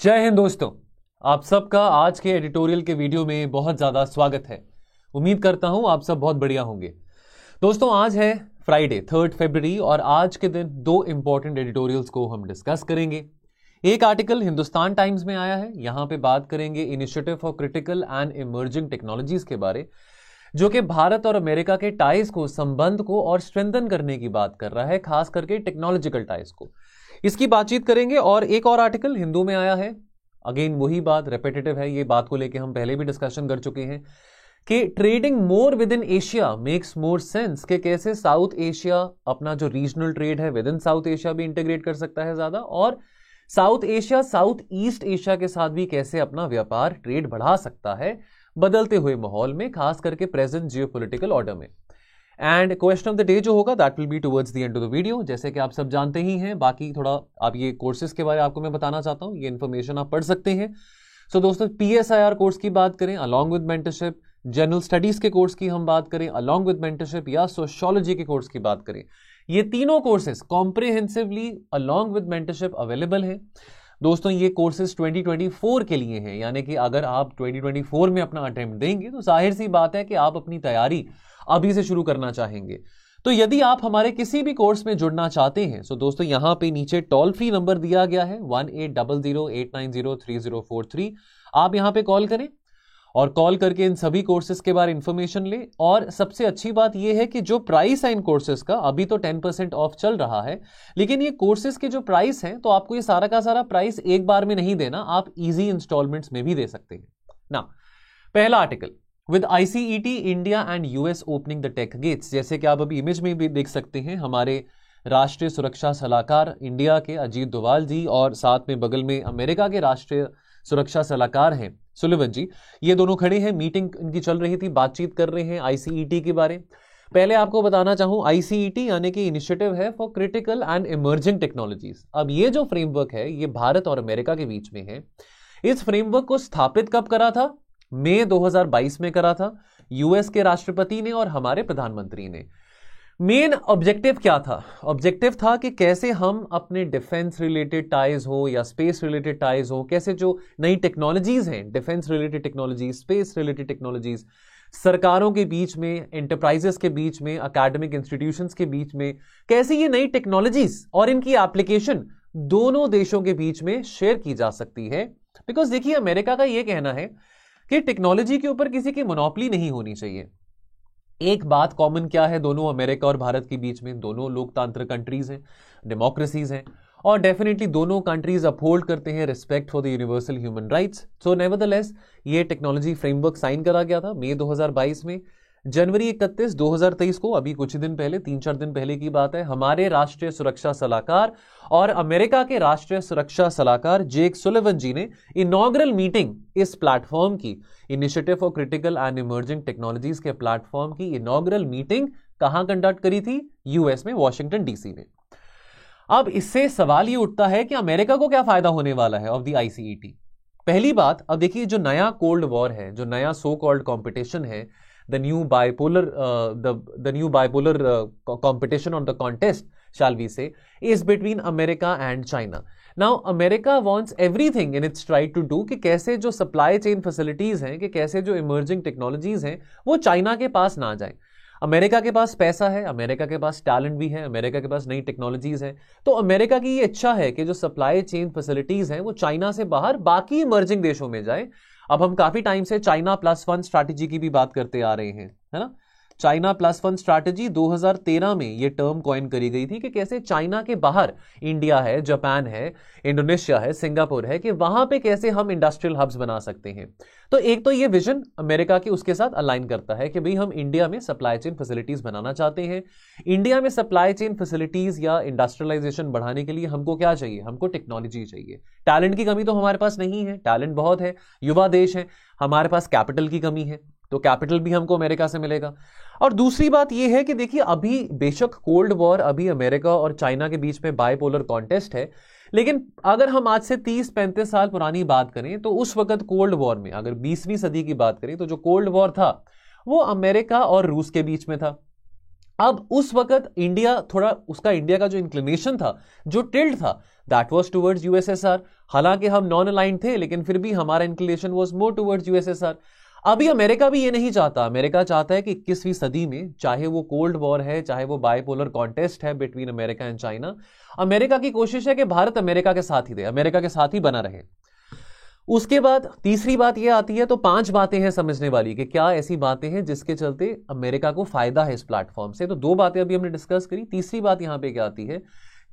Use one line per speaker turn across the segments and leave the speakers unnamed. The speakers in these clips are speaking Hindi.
जय हिंद दोस्तों, आप सबका आज के एडिटोरियल के वीडियो में बहुत ज़्यादा स्वागत है। उम्मीद करता हूं आप सब बहुत बढ़िया होंगे। दोस्तों, आज है फ्राइडे 3 फरवरी और आज के दिन दो इंपॉर्टेंट एडिटोरियल्स को हम डिस्कस करेंगे। एक आर्टिकल हिंदुस्तान टाइम्स में आया है, यहां पे बात करेंगे initiative for critical and emerging technologies के बारे, जो कि भारत और अमेरिका के टाइज को, संबंध को और स्ट्रेंथन करने की बात कर रहा है, खास करके टेक्नोलॉजिकल टाइज को। इसकी बातचीत करेंगे। और एक और आर्टिकल हिंदू में आया है, अगेन वही बात रेपिटेटिव है, ये बात को लेके हम पहले भी डिस्कशन कर चुके हैं कि trading more with in Asia makes more sense, कि कैसे साउथ एशिया अपना जो रीजनल ट्रेड है विद इन साउथ एशिया भी इंटीग्रेट कर सकता है ज्यादा, और south Asia south east Asia के साथ भी कैसे अपना व्यापार ट्रेड बढ़ा सकता है बदलते हुए माहौल में, खास करके प्रेजेंट जियोपॉलिटिकल ऑर्डर में। And question of the day जो होगा that will be towards the end of the video, जैसे कि आप सब जानते ही हैं। बाकी थोड़ा आप ये कोर्सेज के बारे में आपको मैं बताना चाहता हूं, ये इन्फॉर्मेशन आप पढ़ सकते हैं। सो दोस्तों, PSIR कोर्स की बात करें along with mentorship, general studies के कोर्स की हम बात करें अलॉन्ग विद मेंटरशिप, या सोशियोलॉजी के कोर्स की बात करें, ये तीनों courses comprehensively along with mentorship available है। दोस्तों, ये कोर्सेज 2024 के लिए हैं, यानी कि अगर आप 2024 में अपना अटेम्प्ट देंगे तो जाहिर सी बात है कि आप अपनी तैयारी अभी से शुरू करना चाहेंगे। तो यदि आप हमारे किसी भी कोर्स में जुड़ना चाहते हैं तो दोस्तों यहां पे नीचे टोल फ्री नंबर दिया गया है 1800-890-3043। आप यहां पे कॉल करें और कॉल करके इन सभी कोर्सेज के बारे में इंफॉर्मेशन ले। और सबसे अच्छी बात यह है कि जो प्राइस है इन कोर्सेज का, अभी तो 10% ऑफ चल रहा है, लेकिन ये कोर्सेज के जो प्राइस हैं, तो आपको ये सारा का सारा प्राइस एक बार में नहीं देना, आप इजी इंस्टॉलमेंट्स में भी दे सकते हैं ना। पहला article, with ICET India and US opening the tech gates, जैसे कि आप अभी इमेज में भी देख सकते हैं, हमारे राष्ट्रीय सुरक्षा सलाहकार इंडिया के अजीत डोभाल जी और साथ में बगल में अमेरिका के राष्ट्रीय सुरक्षा सलाहकार हैं सुलिवन जी, ये दोनों खड़े हैं। मीटिंग इनकी चल रही थी, बातचीत कर रहे हैं ICET के बारे। पहले आपको बताना चाहूं, ICET यानी कि इनिशिएटिव है for critical and emerging technologies. अब ये जो फ्रेमवर्क है ये भारत और अमेरिका के बीच में है। इस फ्रेमवर्क को स्थापित कब करा था? मई 2022 में करा था US के राष्ट्रपति ने और हमारे प्रधानमंत्री ने। मेन ऑब्जेक्टिव क्या था? ऑब्जेक्टिव था कि कैसे हम अपने डिफेंस रिलेटेड टाइज हो या स्पेस रिलेटेड टाइज हो, कैसे जो नई टेक्नोलॉजीज हैं, defence related technologies, space related technologies, सरकारों के बीच में, एंटरप्राइजेस के बीच में, एकेडमिक इंस्टीट्यूशंस के बीच में, कैसे ये नई टेक्नोलॉजीज और इनकी एप्लीकेशन दोनों देशों के बीच में शेयर की जा सकती है। बिकॉज देखिए, अमेरिका का यह कहना है कि टेक्नोलॉजी के ऊपर किसी की मोनोपोली नहीं होनी चाहिए। एक बात कॉमन क्या है दोनों अमेरिका और भारत के बीच में? दोनों लोकतांत्रिक कंट्रीज हैं, डेमोक्रेसीज हैं, और डेफिनेटली दोनों कंट्रीज अपहोल्ड करते हैं respect for the universal human rights. So nevertheless ये टेक्नोलॉजी फ्रेमवर्क साइन करा गया था मई 2022 में। जनवरी 31, 2023 को, अभी कुछ दिन पहले, 3-4 दिन पहले की बात है, हमारे राष्ट्रीय सुरक्षा सलाहकार और अमेरिका के राष्ट्रीय सुरक्षा सलाहकार जेक सुलिवन जी ने इनॉग्रल मीटिंग इस प्लेटफॉर्म की, initiative for critical and emerging technologies के प्लेटफॉर्म की इनॉग्रल मीटिंग कहां कंडक्ट करी थी? US में, वॉशिंगटन DC में। अब इससे सवाल ये उठता है कि अमेरिका को क्या फायदा होने वाला है ऑफ द ICET? पहली बात, अब देखिए, जो नया कोल्ड वॉर है, जो नया सो कॉल्ड कॉम्पिटिशन है, the new bipolar competition or the contest, shall we say, is between America and China. Now America wants everything in its right to do कि कैसे जो supply chain facilities हैं, कि कैसे जो emerging technologies हैं वो चाइना के पास ना जाए। अमेरिका के पास पैसा है, अमेरिका के पास टैलेंट भी है, अमेरिका के पास नई टेक्नोलॉजीज हैं, तो अमेरिका की ये इच्छा है कि जो सप्लाई चेन फैसिलिटीज हैं वो चाइना से बाहर बाकी इमर्जिंग देशों में जाए। अब हम काफी टाइम से चाइना +1 स्ट्रैटेजी की भी बात करते आ रहे हैं, है ना। चाइना +1 स्ट्रैटेजी 2013 में ये टर्म कॉइन करी गई थी कि कैसे चाइना के बाहर इंडिया है, जापान है, इंडोनेशिया है, सिंगापुर है, कि वहां पे कैसे हम इंडस्ट्रियल हब्स बना सकते हैं। तो एक तो ये विजन अमेरिका की उसके साथ अलाइन करता है कि भाई हम इंडिया में सप्लाई चेन फैसिलिटीज बनाना चाहते हैं। इंडिया में सप्लाई चेन फैसिलिटीज या इंडस्ट्रियलाइजेशन बढ़ाने के लिए हमको क्या चाहिए? हमको टेक्नोलॉजी चाहिए। टैलेंट की कमी तो हमारे पास नहीं है, टैलेंट बहुत है, युवा देश है। हमारे पास कैपिटल की कमी है, तो कैपिटल भी हमको अमेरिका से मिलेगा। और दूसरी बात यह है कि देखिए, अभी बेशक कोल्ड वॉर अभी अमेरिका और चाइना के बीच में बाइपोलर कॉन्टेस्ट है, लेकिन अगर हम आज से 30-35 साल पुरानी बात करें तो उस वक्त कोल्ड वॉर में, अगर 20वीं सदी की बात करें तो जो कोल्ड वॉर था वो अमेरिका और रूस के बीच में था। अब उस वक्त इंडिया थोड़ा, उसका इंडिया का जो इंक्लिनेशन था, जो टिल्ट था, दैट वाज टुवर्ड्स यूएसएसआर। हालांकि हम नॉन अलाइंड थे, लेकिन फिर भी हमारा inclination was more towards USSR. अभी अमेरिका भी ये नहीं चाहता। अमेरिका चाहता है कि 21वीं सदी में, चाहे वो कोल्ड वॉर है, चाहे वो बाइपोलर कॉन्टेस्ट है between America and China, America की कोशिश है कि भारत अमेरिका के साथ ही रहे, अमेरिका के साथ ही बना रहे। उसके बाद तीसरी बात यह आती है, तो 5 बातें हैं समझने वाली कि क्या ऐसी बातें हैं जिसके चलते अमेरिका को फायदा है इस प्लेटफॉर्म से। तो 2 बातें अभी हमने डिस्कस करी। तीसरी बात यहां पे क्या आती है?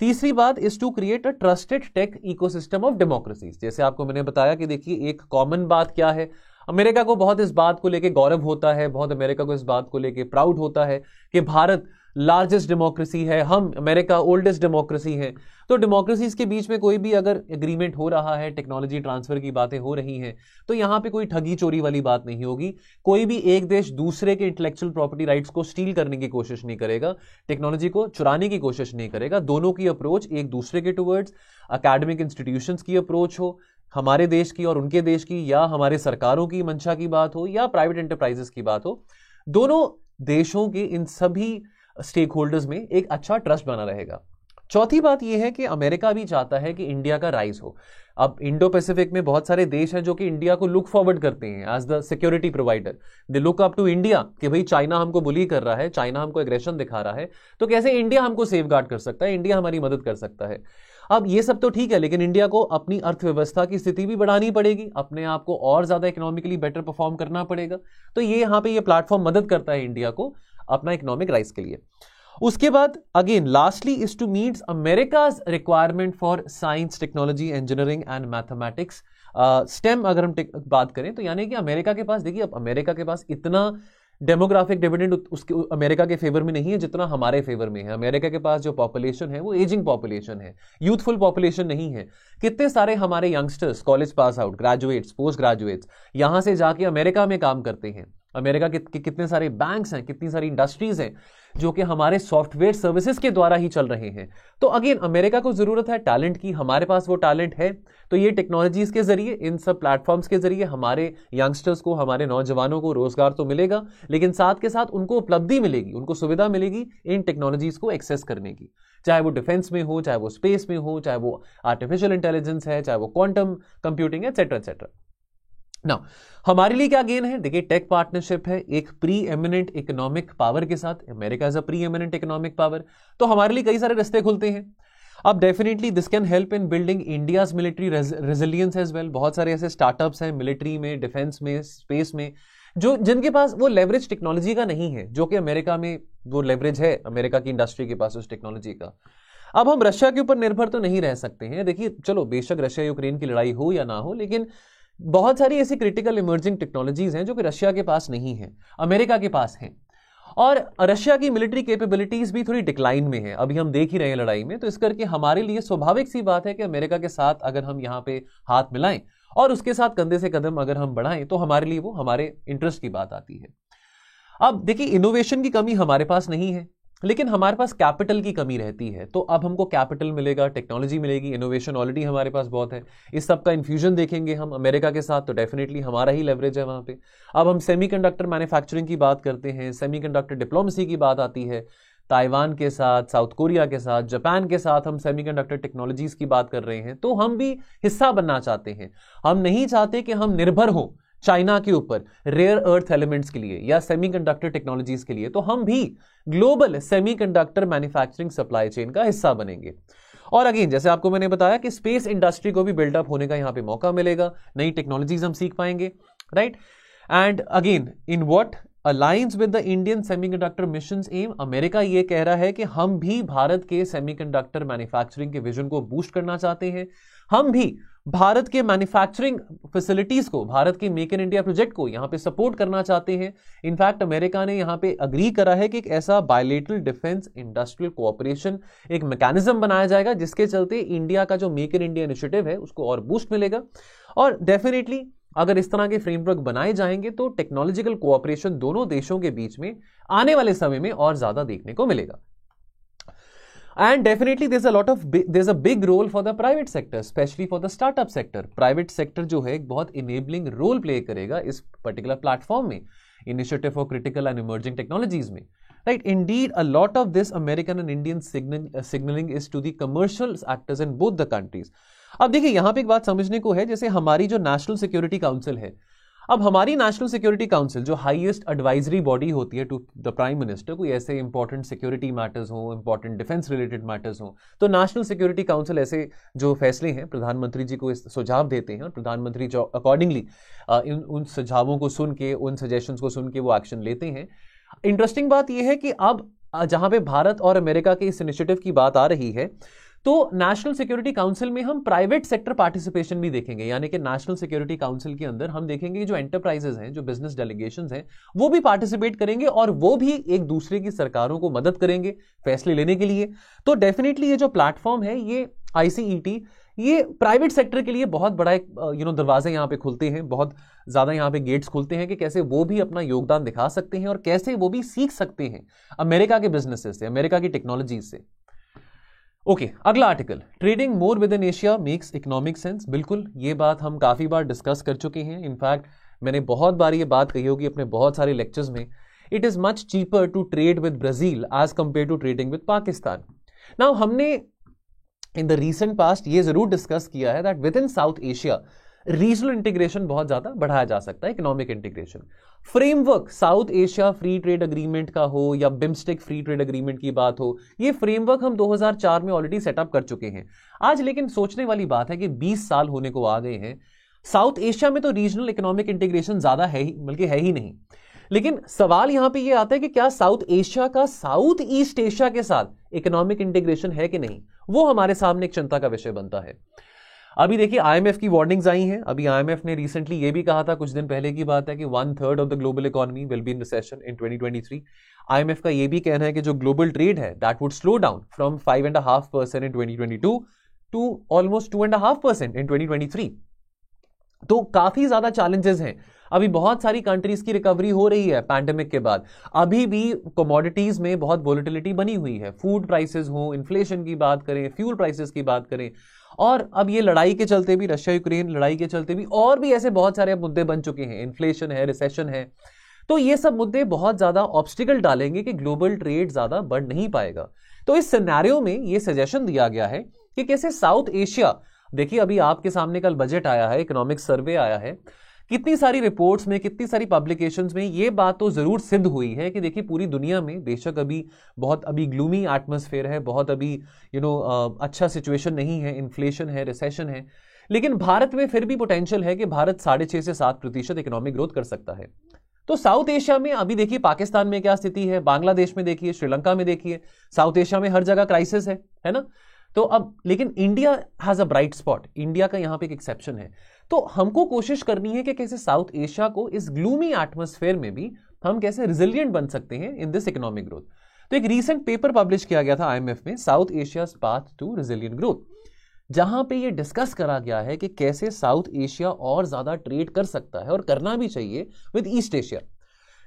तीसरी बात is to create a trusted tech ecosystem of democracies. जैसे आपको मैंने बताया कि देखिए, एक कॉमन बात क्या है, अमेरिका को बहुत इस बात को लेकर गौरव होता है, बहुत अमेरिका को इस बात को लेकर प्राउड होता है कि भारत लार्जेस्ट डेमोक्रेसी है, हम अमेरिका ओल्डेस्ट डेमोक्रेसी है। तो डेमोक्रेसीज के बीच में कोई भी अगर एग्रीमेंट हो रहा है, टेक्नोलॉजी ट्रांसफर की बातें हो रही हैं, तो यहां पे कोई ठगी चोरी वाली बात नहीं होगी। कोई भी एक देश दूसरे के इंटेलेक्चुअल प्रॉपर्टी राइट्स को स्टील करने की कोशिश नहीं करेगा, टेक्नोलॉजी को चुराने की कोशिश नहीं करेगा। दोनों की अप्रोच एक दूसरे के टुवर्ड्स, एकेडमिक इंस्टीट्यूशंस की अप्रोच हो, हमारे देश की और उनके देश की, या हमारे सरकारों की मंशा की बात हो, या प्राइवेट एंटरप्राइजेस की बात हो, दोनों देशों के इन सभी स्टेक होल्डर्स में एक अच्छा ट्रस्ट बना रहेगा। चौथी बात यह है कि अमेरिका भी चाहता है कि इंडिया का राइज हो। अब इंडो पैसिफिक में बहुत सारे देश हैं जो कि इंडिया को लुक फॉरवर्ड करते हैं as the security provider. They look up to India कि भाई चाइना हमको बुली कर रहा है, चाइना हमको एग्रेशन दिखा रहा है, तो कैसे इंडिया हमको सेफगार्ड कर सकता है, इंडिया हमारी मदद कर सकता है। अब ये सब तो ठीक है, लेकिन इंडिया को अपनी अर्थव्यवस्था की स्थिति भी बढ़ानी पड़ेगी, अपने आप को और ज्यादा इकोनॉमिकली बेटर परफॉर्म करना पड़ेगा। तो ये यहां पे ये प्लेटफॉर्म मदद करता है इंडिया को अपना इकोनॉमिक राइज के लिए। उसके बाद again lastly is to meet America's requirement for science, technology, engineering and mathematics, STEM अगर हम बात करें तो, यानी कि अमेरिका के पास, देखिए अब अमेरिका के पास इतना डेमोग्राफिक डिविडेंड उसके अमेरिका के फेवर में नहीं है जितना हमारे फेवर में है। अमेरिका के पास जो पॉपुलेशन है वो एजिंग पॉपुलेशन है, यूथफुल पॉपुलेशन नहीं है। कितने सारे हमारे youngsters, college pass out, graduates, post graduates यहां से जाके अमेरिका में काम करते हैं। अमेरिका के कितने सारे बैंक्स हैं, कितनी सारी इंडस्ट्रीज हैं जो कि हमारे सॉफ्टवेयर सर्विसेज के द्वारा ही चल रहे हैं। तो अगेन अमेरिका को जरूरत है टैलेंट की, हमारे पास वो टैलेंट है। तो ये टेक्नोलॉजीज के जरिए, इन सब प्लेटफॉर्म्स के जरिए हमारे यंगस्टर्स को, हमारे नौजवानों को रोजगार तो मिलेगा, लेकिन साथ के साथ उनको उपलब्धि मिलेगी, उनको सुविधा मिलेगी इन टेक्नोलॉजीज को एक्सेस करने की, चाहे वो डिफेंस में हो, चाहे वो स्पेस में हो, चाहे वो आर्टिफिशियल इंटेलिजेंस है, चाहे वो क्वांटम कंप्यूटिंग है, एटसेट्रा एटसेट्रा। ना हमारे लिए क्या गेन है? देखिए, टेक पार्टनरशिप है एक प्री एमिनेंट इकोनॉमिक पावर के साथ। America is a preeminent economic power, तो हमारे लिए कई सारे रास्ते खुलते हैं। अब definitely this can help in building India's military resilience as well. बहुत सारे ऐसे स्टार्टअप्स हैं मिलिट्री में, डिफेंस में, स्पेस में, जो जिनके पास वो लेवरेज टेक्नोलॉजी का नहीं है, जो कि अमेरिका में वो लेवरेज है, अमेरिका की इंडस्ट्री के पास उस टेक्नोलॉजी का। अब हम रशिया के ऊपर निर्भर तो नहीं रह सकते हैं। देखिए, चलो बेशक रशिया यूक्रेन की लड़ाई हो या ना हो, लेकिन बहुत सारी ऐसी क्रिटिकल इमर्जिंग टेक्नोलॉजीज हैं जो कि रशिया के पास नहीं है, अमेरिका के पास हैं। और रशिया की मिलिट्री कैपेबिलिटीज भी थोड़ी डिक्लाइन में है, अभी हम देख ही रहे हैं लड़ाई में। तो इस करके हमारे लिए स्वाभाविक सी बात है कि अमेरिका के साथ अगर हम यहाँ पे हाथ मिलाएं और उसके साथ कंधे से कदम अगर हम बढ़ाएं, तो हमारे लिए वो हमारे इंटरेस्ट की बात आती है। अब देखिए, इनोवेशन की कमी हमारे पास नहीं है, लेकिन हमारे पास कैपिटल की कमी रहती है। तो अब हमको कैपिटल मिलेगा, टेक्नोलॉजी मिलेगी, इनोवेशन ऑलरेडी हमारे पास बहुत है। इस सब का इन्फ्यूजन देखेंगे हम अमेरिका के साथ, तो डेफिनेटली हमारा ही लेवरेज है वहां पे। अब हम सेमीकंडक्टर मैन्युफैक्चरिंग की बात करते हैं, सेमीकंडक्टर डिप्लोमेसी की बात आती है। ताइवान के साथ, साउथ कोरिया के साथ, जापान के साथ हम सेमीकंडक्टर टेक्नोलॉजीज की बात कर रहे हैं। तो हम भी हिस्सा बनना चाहते हैं। हम नहीं चाहते कि हम निर्भर हों चाइना के ऊपर रेयर अर्थ एलिमेंट्स के लिए या सेमीकंडक्टर टेक्नोलॉजीज के लिए। तो हम भी global semiconductor manufacturing supply chain का हिस्सा बनेंगे। और अगेन, जैसे आपको मैंने बताया कि स्पेस इंडस्ट्री को भी बिल्डअप होने का यहां पे मौका मिलेगा, नई टेक्नोलॉजीज हम सीख पाएंगे, right. And again, in what alliance with the Indian semiconductor missions um, America ये कह रहा है कि हम भी भारत के सेमीकंडक्टर मैन्युफैक्चरिंग के विजन को बूस्ट करना चाहते हैं। हम भी भारत के मैन्युफैक्चरिंग फैसिलिटीज को, भारत के मेक इन इंडिया प्रोजेक्ट को यहां पे सपोर्ट करना चाहते हैं। इनफैक्ट अमेरिका ने यहां पे अग्री करा है कि एक ऐसा बायलेटरल डिफेंस इंडस्ट्रियल कोऑपरेशन एक मैकेनिज्म बनाया जाएगा, जिसके चलते इंडिया का जो मेक इन इंडिया इनिशिएटिव है उसको और बूस्ट मिलेगा। और डेफिनेटली अगर इस तरह के फ्रेमवर्क बनाए जाएंगे तो टेक्नोलॉजिकल कोऑपरेशन दोनों देशों के बीच में आने वाले समय में और ज्यादा देखने को मिलेगा। And definitely there's a big role for the private sector, especially for the startup sector. Private sector जो है एक बहुत enabling role play करेगा इस particular platform में, Initiative for Critical and Emerging Technologies में। Right, indeed, a lot of this American and Indian signaling is to the commercial actors in both the countries. अब देखिए यहां पे एक बात समझने को है, जैसे हमारी जो नेशनल सिक्योरिटी काउंसिल है, अब हमारी नेशनल सिक्योरिटी काउंसिल जो हाईएस्ट एडवाइजरी बॉडी होती है टू द प्राइम मिनिस्टर, कोई ऐसे इंपॉर्टेंट सिक्योरिटी मैटर्स हो, इंपॉर्टेंट डिफेंस रिलेटेड मैटर्स हो, तो नेशनल सिक्योरिटी काउंसिल ऐसे जो फैसले हैं प्रधानमंत्री जी को सुझाव देते हैं और प्रधानमंत्री जो अकॉर्डिंगली उन सुझावों को सुन के, उन सजेशंस को सुन के वो एक्शन लेते हैं। इंटरेस्टिंग बात यह है कि अब जहां पे भारत और अमेरिका के इस इनिशिएटिव की बात आ रही है, तो नेशनल सिक्योरिटी काउंसिल में हम प्राइवेट सेक्टर पार्टिसिपेशन भी देखेंगे, यानी कि नेशनल सिक्योरिटी काउंसिल के अंदर हम देखेंगे जो एंटरप्राइजेस हैं, जो बिजनेस डेलीगेशंस हैं, वो भी पार्टिसिपेट करेंगे और वो भी एक दूसरे की सरकारों को मदद करेंगे फैसले लेने के लिए। तो डेफिनेटली ये जो प्लेटफॉर्म है, ये ICET, ये प्राइवेट सेक्टर के लिए बहुत बड़ा एक दरवाजे यहाँ पे खुलते हैं, बहुत ज्यादा यहाँ पे गेट्स खुलते हैं कि कैसे वो भी अपना योगदान दिखा सकते हैं और कैसे वो भी सीख सकते हैं अमेरिका के बिजनेसेस से, अमेरिका की टेक्नोलॉजी से। ओके, अगला article, trading more with in Asia makes economic sense. बिल्कुल, ये बात हम काफी बार डिस्कस कर चुके हैं। इनफैक्ट मैंने बहुत बार ये बात कही होगी अपने बहुत सारे लेक्चर्स में। It is much cheaper to trade with Brazil as compare to trading with Pakistan. Now हमने इन द रीसेंट पास्ट ये जरूर डिस्कस किया है that with in south Asia regional integration बहुत ज्यादा बढ़ाया जा सकता है, economic integration. Framework south Asia free trade agreement का हो या बिम्स्टेक फ्री ट्रेड अग्रीमेंट की बात हो, ये फ्रेमवर्क हम 2004 में ऑलरेडी सेटअप कर चुके हैं। आज लेकिन सोचने वाली बात है कि 20 साल होने को आ गए हैं, साउथ एशिया में तो रीजनल इकोनॉमिक इंटीग्रेशन ज्यादा है ही, बल्कि है ही नहीं। लेकिन सवाल यहां पे ये आता है कि क्या साउथ एशिया का साउथ ईस्ट एशिया के साथ इकोनॉमिक इंटीग्रेशन है कि नहीं, वो हमारे सामने एक चिंता का विषय बनता है। अभी देखिए IMF की वार्निंग्स आई हैं। अभी IMF ने रिसेंटली ये भी कहा था, कुछ दिन पहले की बात है, कि 1/3 of the global economy will be in recession in 2023। IMF का ये भी कहना है कि जो ग्लोबल ट्रेड है that would slow down from 5.5% in 2022 to almost 2.5% in 2023। तो काफी ज्यादा चैलेंजेस हैं। अभी बहुत सारी कंट्रीज की रिकवरी हो रही है पैंडेमिक के बाद, अभी भी कमोडिटीज में बहुत वोलेटिलिटी बनी हुई है। फूड प्राइसेस हो, इन्फ्लेशन की बात करें, फ्यूल प्राइसेस की बात करें, और अब ये लड़ाई के चलते भी, रशिया यूक्रेन लड़ाई के चलते भी और भी ऐसे बहुत सारे मुद्दे बन चुके हैं। इन्फ्लेशन है, रिसेशन है, तो ये सब मुद्दे बहुत ज्यादा ऑब्स्टिकल डालेंगे कि ग्लोबल ट्रेड ज्यादा बढ़ नहीं पाएगा। तो इस सिनेरियो में ये सजेशन दिया गया है कि कैसे साउथ एशिया, देखिए अभी आपके सामने कल बजट आया है, इकोनॉमिक सर्वे आया है, कितनी सारी रिपोर्ट्स में, कितनी सारी पब्लिकेशंस में ये बात तो जरूर सिद्ध हुई है कि देखिए पूरी दुनिया में बेशक अभी ग्लूमी एटमॉस्फेयर है, बहुत अभी अच्छा सिचुएशन नहीं है, इन्फ्लेशन है, रिसेशन है, लेकिन भारत में फिर भी पोटेंशियल है कि भारत 6.5 से 7% इकोनॉमिक ग्रोथ कर सकता है। तो साउथ एशिया में अभी देखिए पाकिस्तान में क्या स्थिति है, बांग्लादेश में देखिए, श्रीलंका में देखिए, साउथ एशिया में हर जगह क्राइसिस है ना। तो अब लेकिन India has a bright spot, India का यहां पे एक एक्सेप्शन है। तो हमको कोशिश करनी है कि कैसे साउथ एशिया को इस ग्लूमी एटमॉस्फेयर में भी हम कैसे रिजिलियंट बन सकते हैं इन दिस इकोनॉमिक ग्रोथ। तो एक रीसेंट पेपर पब्लिश किया गया था IMF में, South Asia's path to resilient growth, जहां पे ये डिस्कस करा गया है कि कैसे साउथ एशिया और ज्यादा ट्रेड कर सकता है और करना भी चाहिए विद ईस्ट एशिया।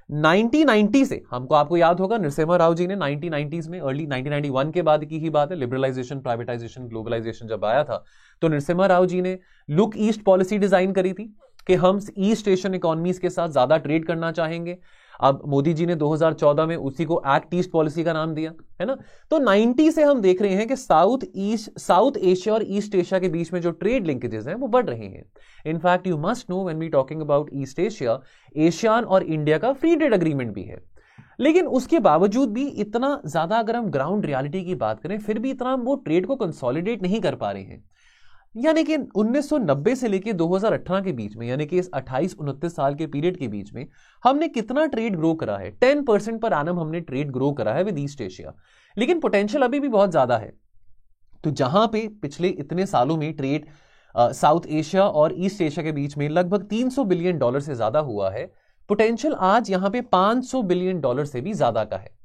1990 से, आपको याद होगा नरसिम्हा राव जी ने 1990s में, अर्ली 1991 के बाद की ही बात है, लिबरलाइजेशन, प्राइवेटाइजेशन, ग्लोबलाइजेशन जब आया था, तो नरसिम्हा राव जी ने लुक ईस्ट पॉलिसी डिजाइन करी थी कि हम ईस्ट एशियन इकोनॉमीज के साथ ज्यादा ट्रेड करना चाहेंगे। अब मोदी जी ने 2014 में उसी को एक्ट ईस्ट पॉलिसी का नाम दिया, है ना। तो 90 से हम देख रहे हैं कि साउथ एशिया और ईस्ट एशिया के बीच में जो ट्रेड लिंकेजेस हैं वो बढ़ रहे हैं। In fact you must know when we talking about East Asia, ASEAN और इंडिया का फ्री ट्रेड अग्रीमेंट भी है, लेकिन उसके बावजूद भी इतना ज्यादा, अगर हम ग्राउंड रियलिटी की बात करें, फिर भी इतना हम वो ट्रेड को कंसोलिडेट नहीं कर पा रहे हैं। यानी कि 1990 से लेकर 2018 के बीच में, यानी कि इस 28-29 साल के पीरियड के बीच में हमने कितना ट्रेड ग्रो करा है, 10% पर एनम हमने ट्रेड ग्रो करा है विद ईस्ट एशिया, लेकिन पोटेंशियल अभी भी बहुत ज्यादा है। तो जहां पे पिछले इतने सालों में ट्रेड साउथ एशिया और ईस्ट एशिया के बीच में लगभग $300 बिलियन से ज्यादा हुआ है, पोटेंशियल आज यहां पे $500 बिलियन से भी ज्यादा का है।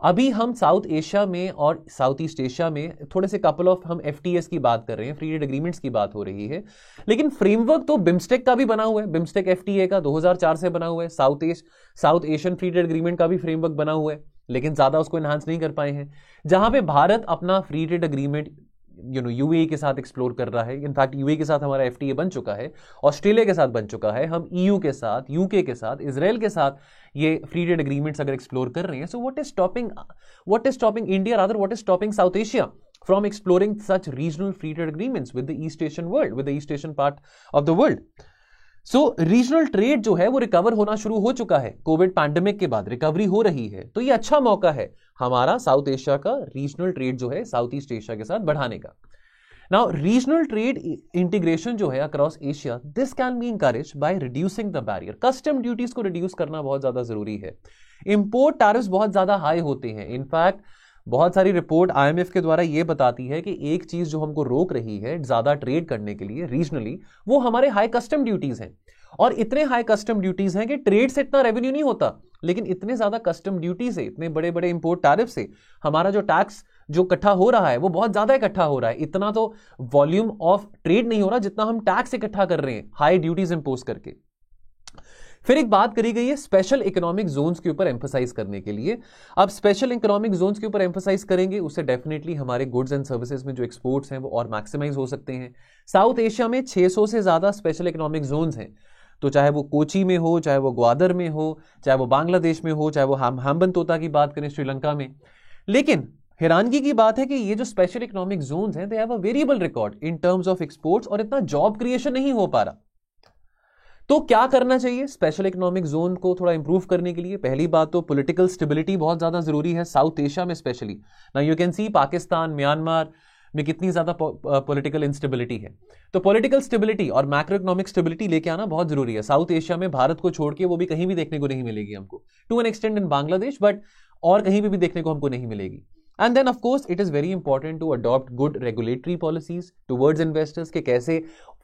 अभी हम साउथ एशिया में और साउथ ईस्ट एशिया में थोड़े से कपल ऑफ हम FTAs की बात कर रहे हैं, फ्री ट्रेड एग्रीमेंट्स की बात हो रही है, लेकिन फ्रेमवर्क तो बिम्स्टेक का भी बना हुआ है, बिम्स्टेक FTA का 2004 से बना हुआ है, south Asian free trade agreement का भी फ्रेमवर्क बना हुआ है, लेकिन ज्यादा उसको एनहांस नहीं कर पाए हैं। जहां पे भारत अपना फ्री ट्रेड एग्रीमेंट यूएई के साथ एक्सप्लोर कर रहा है। इनफैक्ट यूएई के साथ हमारा एफटीए बन चुका है, ऑस्ट्रेलिया के साथ बन चुका है, हम ईयू के साथ, यूके के साथ, इजराइल के साथ ये फ्री ट्रेड एग्रीमेंट्स अगर एक्सप्लोर कर रहे हैं, so what is stopping India, rather what is stopping south Asia from exploring such regional free trade agreements with the East Asian world, with the East Asian part of the world? So regional trade जो है वो रिकवर होना शुरू हो चुका है, कोविड पैंडेमिक के बाद रिकवरी हो रही है, तो ये अच्छा मौका है हमारा साउथ एशिया का रीजनल ट्रेड जो है साउथ ईस्ट एशिया के साथ बढ़ाने का। नाउ रीजनल ट्रेड इंटीग्रेशन जो है across Asia, this can be encouraged by reducing the barrier. Custom duties को रिड्यूस करना बहुत ज्यादा जरूरी है। इंपोर्ट टैरिफ्स बहुत ज्यादा हाई होते हैं। इनफैक्ट बहुत सारी रिपोर्ट आईएमएफ के द्वारा यह बताती है कि एक चीज जो हमको रोक रही है ज्यादा ट्रेड करने के लिए रीजनली, वो हमारे हाई कस्टम ड्यूटीज हैं। और इतने हाई कस्टम ड्यूटीज हैं कि ट्रेड से इतना रेवेन्यू नहीं होता, लेकिन इतने ज्यादा कस्टम ड्यूटी से, इतने बड़े बड़े इंपोर्ट टैरिफ से हमारा जो टैक्स जो इकट्ठा हो रहा है वो बहुत ज्यादा इकट्ठा हो रहा है। इतना तो वॉल्यूम ऑफ ट्रेड नहीं हो रहा जितना हम टैक्स इकट्ठा कर रहे हैं हाई ड्यूटीज इंपोज करके। फिर एक बात करी गई है स्पेशल इकोनॉमिक जोन्स के ऊपर एम्फसाइज करने के लिए। अब स्पेशल इकोनॉमिक जोन्स के ऊपर एम्फसाइज करेंगे, उससे डेफिनेटली हमारे गुड्स एंड सर्विसेज में जो एक्सपोर्ट्स हैं वो और मैक्सिमाइज हो सकते हैं। साउथ एशिया में 600 से ज्यादा स्पेशल इकोनॉमिक जोन्स हैं, तो चाहे वो कोची में हो, चाहे वो ग्वादर में हो, चाहे वो बांग्लादेश में हो, चाहे वो हैम्बनतोता की बात करें श्रीलंका में। लेकिन हैरानगी की बात है कि ये जो स्पेशल इकोनॉमिक जोन्स हैं, they have a variable record in terms of exports, और इतना जॉब क्रिएशन नहीं हो पा रहा। तो क्या करना चाहिए स्पेशल इकोनॉमिक जोन को थोड़ा इंप्रूव करने के लिए? पहली बात तो पॉलिटिकल स्टेबिलिटी बहुत ज्यादा जरूरी है साउथ एशिया में specially. Now you can see Pakistan, Myanmar में कितनी ज्यादा पॉलिटिकल इंस्टेबिलिटी है। तो पॉलिटिकल स्टेबिलिटी और मैक्रो इकोनॉमिक स्टेबिलिटी लेके आना बहुत जरूरी है। साउथ एशिया में भारत को छोड़ के वो भी कहीं भी देखने को नहीं मिलेगी हमको, to an extend in Bangladesh, but और कहीं भी देखने को हमको नहीं मिलेगी। And then of course it is very important to adopt good regulatory policies towards investors के कैसे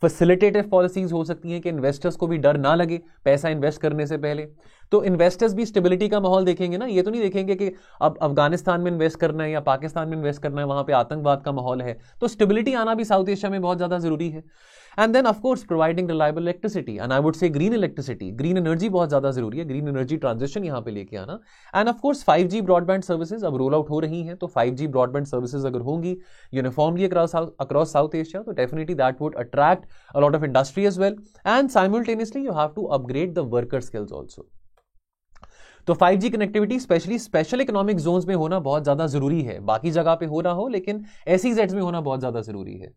facilitative policies हो सकती हैं कि investors को भी डर ना लगे पैसा इन्वेस्ट करने से पहले। तो इन्वेस्टर्स भी स्टेबिलिटी का माहौल देखेंगे ना, ये तो नहीं देखेंगे कि अब अफगानिस्तान में इन्वेस्ट करना है या पाकिस्तान में इन्वेस्ट करना है, वहां पे आतंकवाद का माहौल है। तो स्टेबिलिटी आना भी साउथ एशिया में बहुत ज्यादा जरूरी है। And then of course providing reliable electricity, and I would say green electricity, green energy बहुत ज्यादा जरूरी है, ग्रीन एनर्जी ट्रांजिशन यहां पे लेके आना। And of course 5G broadband services अब रोल आउट हो रही हैं, तो 5G ब्रॉडबैंड सर्विसेज अगर होंगी यूनिफॉर्मली अक्रॉस साउथ एशिया, तो definitely that would attract a lot of industry as well, and simultaneously you have to upgrade the worker skills also. तो 5G connectivity specially special economic zones में होना बहुत ज्यादा जरूरी है। बाकी जगह पे हो ना हो, लेकिन SEZs में होना बहुत ज्यादा जरूरी है।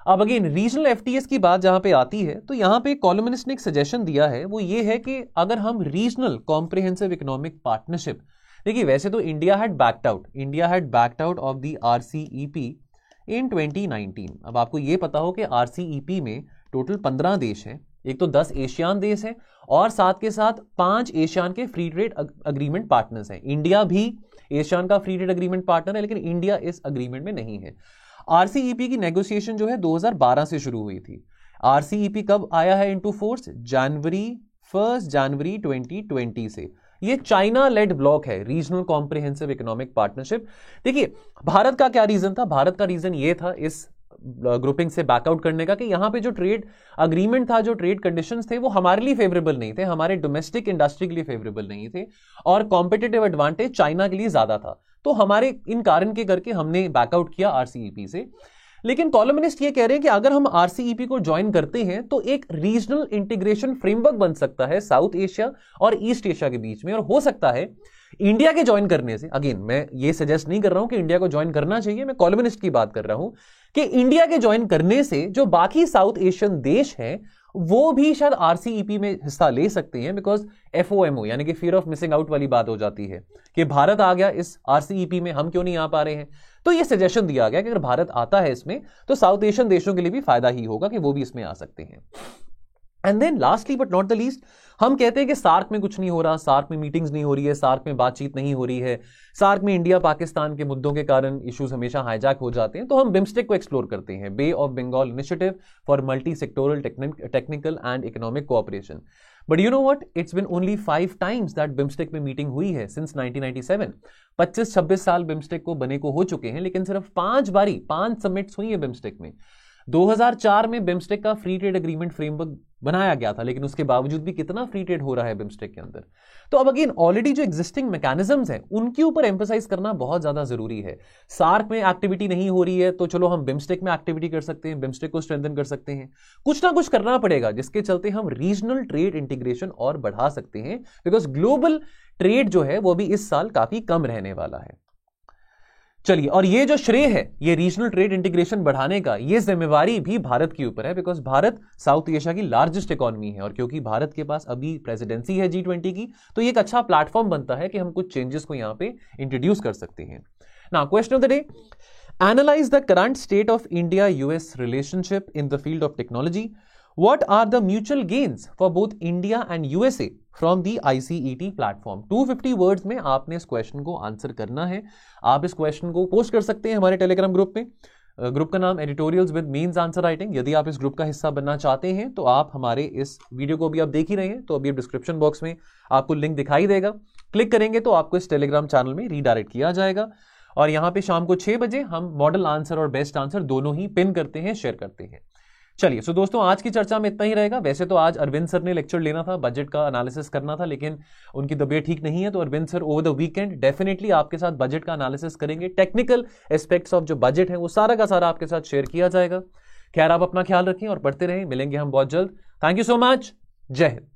अब अगेन रीजनल FTAs की बात जहां पे आती है, तो यहां पे कॉलमनिस्ट ने एक सजेशन दिया है, वो ये है कि अगर हम रीजनल कॉम्प्रिहेंसिव इकोनॉमिक पार्टनरशिप, देखिए वैसे तो India had backed out of the RCEP इन 2019। अब आपको ये पता हो कि RCEP में टोटल 15 देश हैं, एक तो 10 एशियान देश हैं और साथ के साथ 5 एशियान के फ्री ट्रेड अग्रीमेंट पार्टनर्स हैं। इंडिया भी एशियान का फ्री ट्रेड अग्रीमेंट पार्टनर है, लेकिन इंडिया इस अग्रीमेंट में नहीं है। RCEP की नेगोशिएशन जो है 2012 से शुरू हुई थी। RCEP कब आया है इनटू फोर्स? 1 जनवरी 2020 से। ये चाइना लेड ब्लॉक है, रीजनल कॉम्प्रिहेंसिव इकोनॉमिक पार्टनरशिप। देखिए भारत का क्या रीजन था? भारत का रीजन ये था इस ग्रुपिंग से बैकआउट करने का कि यहां पे जो ट्रेड अग्रीमेंट था, जो ट्रेड कंडीशंस थे, वो हमारे लिए फेवरेबल नहीं थे, हमारे डोमेस्टिक इंडस्ट्री के लिए फेवरेबल नहीं थे, और कॉम्पिटिटिव एडवांटेज चाइना के लिए ज्यादा था। तो हमारे इन कारण के करके हमने बैकआउट किया RCEP से। लेकिन कॉलमनिस्ट ये कह रहे हैं कि अगर हम RCEP को ज्वाइन करते हैं तो एक रीजनल इंटीग्रेशन फ्रेमवर्क बन सकता है साउथ एशिया और ईस्ट एशिया के बीच में, और हो सकता है इंडिया के ज्वाइन करने से, अगेन मैं ये सजेस्ट नहीं कर रहा हूं कि इंडिया को ज्वाइन करना चाहिए, मैं कॉलमनिस्ट की बात कर रहा हूं कि इंडिया के ज्वाइन करने से जो बाकी साउथ एशियन देश हैं वो भी शायद RCEP में हिस्सा ले सकते हैं, बिकॉज FOMO यानी कि फियर ऑफ मिसिंग आउट वाली बात हो जाती है कि भारत आ गया इस RCEP में, हम क्यों नहीं आ पा रहे हैं। तो ये सजेशन दिया गया कि अगर भारत आता है इसमें तो साउथ एशियन देशों के लिए भी फायदा ही होगा कि वो भी इसमें आ सकते हैं। And then lastly but not the least, हम कहते हैं कि सार्क में कुछ नहीं हो रहा, सार्क में मीटिंग्स नहीं हो रही है, सार्क में बातचीत नहीं हो रही है, सार्क में इंडिया पाकिस्तान के मुद्दों के कारण इश्यूज हमेशा हाईजैक हो जाते हैं। तो हम बिम्स्टेक को एक्सप्लोर करते हैं, bay of Bengal initiative for multi sectoral technical and economic cooperation. But you know what, it's been only 5 times that BIMSTEC में मीटिंग हुई है सिंस 1997। 25-26 साल बिम्स्टेक को बने को हो चुके हैं, लेकिन सिर्फ 5 समिट्स हुई है बिम्स्टेक में। 2004 में बिम्स्टेक का फ्री ट्रेड एग्रीमेंट फ्रेमवर्क बनाया गया था, लेकिन उसके बावजूद भी कितना फ्री ट्रेड हो रहा है बिम्स्टेक के अंदर। तो अब अगेन ऑलरेडी जो एग्जिस्टिंग मैकेनिज्म्स हैं उनके ऊपर एम्फसाइज करना बहुत ज्यादा जरूरी है। सार्क में एक्टिविटी नहीं हो रही है तो चलो हम बिम्स्टेक में एक्टिविटी कर सकते हैं, बिम्स्टेक को स्ट्रेंथन कर सकते हैं। कुछ ना कुछ करना पड़ेगा जिसके चलते हम रीजनल ट्रेड इंटीग्रेशन और बढ़ा सकते हैं, बिकॉज ग्लोबल ट्रेड जो है वो भी इस साल काफी कम रहने वाला है। चलिए, और ये जो श्रेय है ये रीजनल ट्रेड इंटीग्रेशन बढ़ाने का, ये जिम्मेवारी भी भारत के ऊपर है, बिकॉज भारत साउथ एशिया की लार्जेस्ट इकोनॉमी है, और क्योंकि भारत के पास अभी प्रेसिडेंसी है G20 की, तो ये एक अच्छा प्लेटफॉर्म बनता है कि हम कुछ चेंजेस को यहां पे इंट्रोड्यूस कर सकते हैं। Now question of the day, analyse the current state of India US relationship in the field of technology. What are the mutual gains for both India and USA from the ICET platform? 250 words में आपने इस क्वेश्चन को आंसर करना है। आप इस क्वेश्चन को पोस्ट कर सकते हैं हमारे टेलीग्राम ग्रुप में। ग्रुप का नाम editorials with means answer writing. यदि आप इस ग्रुप का हिस्सा बनना चाहते हैं तो आप हमारे इस वीडियो को भी आप देख ही रहे हैं, तो अभी डिस्क्रिप्शन बॉक्स में आपको लिंक दिखाई देगा, क्लिक करेंगे तो आपको इस टेलीग्राम चैनल में रीडायरेक्ट किया जाएगा। और यहाँ पे शाम को 6 बजे हम मॉडल आंसर और बेस्ट आंसर दोनों ही पिन करते हैं, शेयर करते हैं। चलिए, सो दोस्तों आज की चर्चा में इतना ही रहेगा। वैसे तो आज अरविंद सर ने लेक्चर लेना था, बजट का एनालिसिस करना था, लेकिन उनकी तबीयत ठीक नहीं है, तो Arvind sir over the weekend definitely आपके साथ बजट का एनालिसिस करेंगे। टेक्निकल एस्पेक्ट्स ऑफ जो बजट है वो सारा का सारा आपके साथ शेयर किया जाएगा। खैर, आप अपना ख्याल रखें और पढ़ते रहें। मिलेंगे हम बहुत जल्द। Thank you so much. जय हिंद।